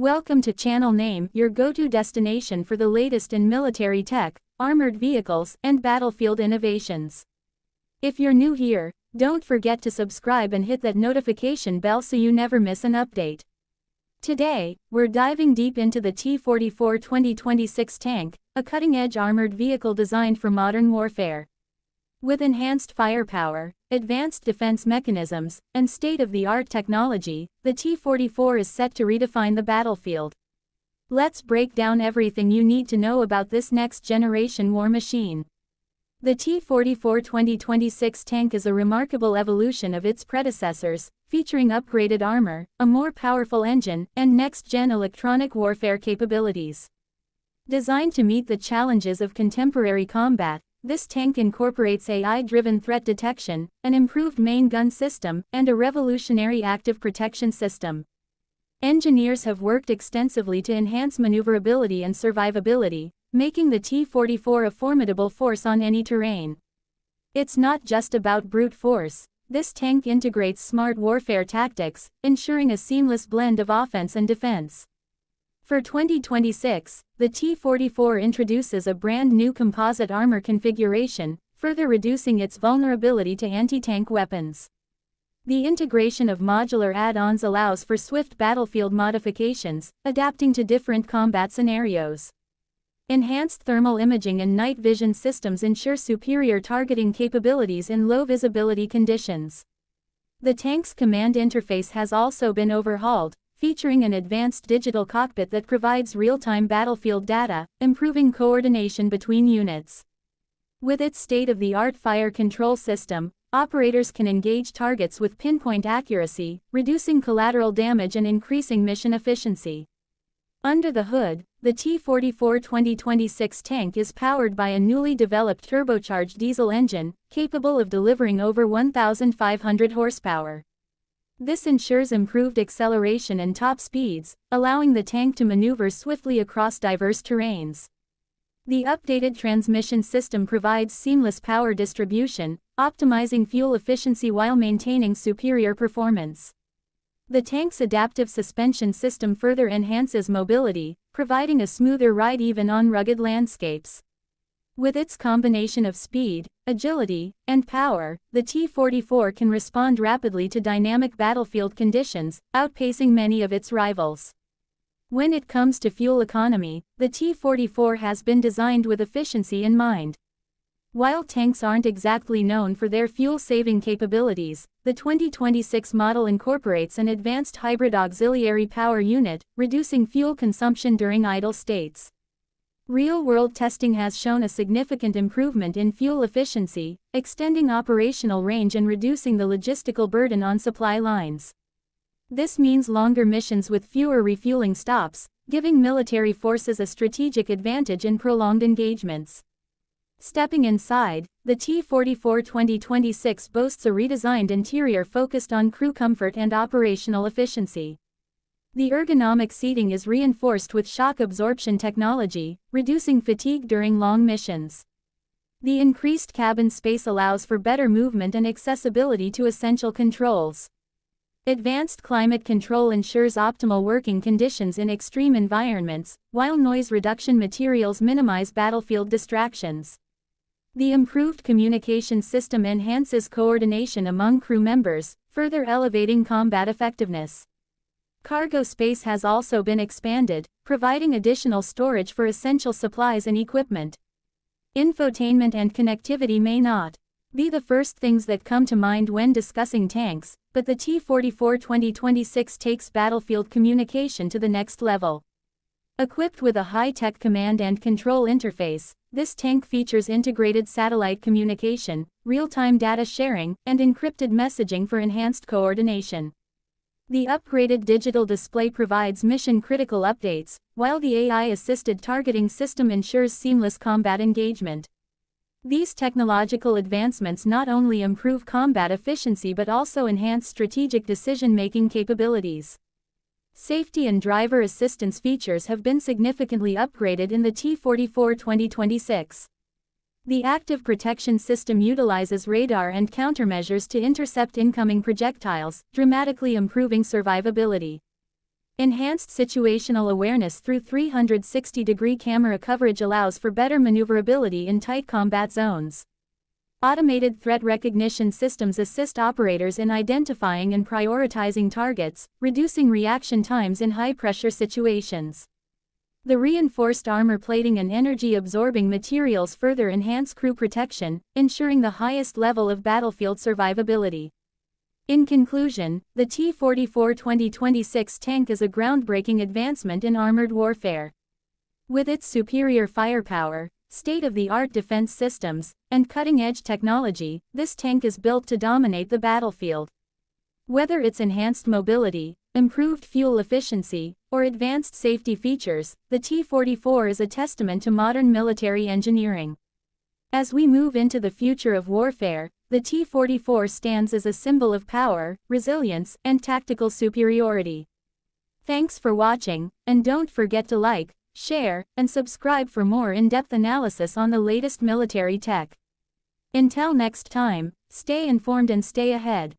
Welcome to Channel Name, your go-to destination for the latest in military tech, armored vehicles, and battlefield innovations. If you're new here, don't forget to subscribe and hit that notification bell so you never miss an update. Today, we're diving deep into the T-44 2026 tank, a cutting-edge armored vehicle designed for modern warfare. With enhanced firepower, advanced defense mechanisms, and state-of-the-art technology, the T-44 is set to redefine the battlefield. Let's break down everything you need to know about this next-generation war machine. The T-44 2026 tank is a remarkable evolution of its predecessors, featuring upgraded armor, a more powerful engine, and next-gen electronic warfare capabilities. Designed to meet the challenges of contemporary combat, this tank incorporates AI-driven threat detection, an improved main gun system, and a revolutionary active protection system. Engineers have worked extensively to enhance maneuverability and survivability, making the T-44 a formidable force on any terrain. It's not just about brute force. This tank integrates smart warfare tactics, ensuring a seamless blend of offense and defense. For 2026, the T-44 introduces a brand new composite armor configuration, further reducing its vulnerability to anti-tank weapons. The integration of modular add-ons allows for swift battlefield modifications, adapting to different combat scenarios. Enhanced thermal imaging and night vision systems ensure superior targeting capabilities in low-visibility conditions. The tank's command interface has also been overhauled, featuring an advanced digital cockpit that provides real-time battlefield data, improving coordination between units. With its state-of-the-art fire control system, operators can engage targets with pinpoint accuracy, reducing collateral damage and increasing mission efficiency. Under the hood, the T-44 2026 tank is powered by a newly developed turbocharged diesel engine, capable of delivering over 1,500 horsepower. This ensures improved acceleration and top speeds, allowing the tank to maneuver swiftly across diverse terrains. The updated transmission system provides seamless power distribution, optimizing fuel efficiency while maintaining superior performance. The tank's adaptive suspension system further enhances mobility, providing a smoother ride even on rugged landscapes. With its combination of speed, agility, and power, the T-44 can respond rapidly to dynamic battlefield conditions, outpacing many of its rivals. When it comes to fuel economy, the T-44 has been designed with efficiency in mind. While tanks aren't exactly known for their fuel-saving capabilities, the 2026 model incorporates an advanced hybrid auxiliary power unit, reducing fuel consumption during idle states. Real-world testing has shown a significant improvement in fuel efficiency, extending operational range and reducing the logistical burden on supply lines. This means longer missions with fewer refueling stops, giving military forces a strategic advantage in prolonged engagements. Stepping inside, the T-44 2026 boasts a redesigned interior focused on crew comfort and operational efficiency. The ergonomic seating is reinforced with shock absorption technology, reducing fatigue during long missions. The increased cabin space allows for better movement and accessibility to essential controls. Advanced climate control ensures optimal working conditions in extreme environments, while noise reduction materials minimize battlefield distractions. The improved communication system enhances coordination among crew members, further elevating combat effectiveness. Cargo space has also been expanded, providing additional storage for essential supplies and equipment. Infotainment and connectivity may not be the first things that come to mind when discussing tanks, but the T-44 2026 takes battlefield communication to the next level. Equipped with a high-tech command and control interface, this tank features integrated satellite communication, real-time data sharing, and encrypted messaging for enhanced coordination. The upgraded digital display provides mission-critical updates, while the AI-assisted targeting system ensures seamless combat engagement. These technological advancements not only improve combat efficiency but also enhance strategic decision-making capabilities. Safety and driver assistance features have been significantly upgraded in the T-44 2026. The active protection system utilizes radar and countermeasures to intercept incoming projectiles, dramatically improving survivability. Enhanced situational awareness through 360-degree camera coverage allows for better maneuverability in tight combat zones. Automated threat recognition systems assist operators in identifying and prioritizing targets, reducing reaction times in high-pressure situations. The reinforced armor plating and energy-absorbing materials further enhance crew protection, ensuring the highest level of battlefield survivability. In conclusion, the T-44 2026 tank is a groundbreaking advancement in armored warfare. With its superior firepower, state-of-the-art defense systems, and cutting-edge technology, this tank is built to dominate the battlefield. Whether its enhanced mobility, improved fuel efficiency, or advanced safety features, the T-44 is a testament to modern military engineering. As we move into the future of warfare, the T-44 stands as a symbol of power, resilience, and tactical superiority. Thanks for watching, and don't forget to like, share, and subscribe for more in-depth analysis on the latest military tech. Until next time, stay informed and stay ahead.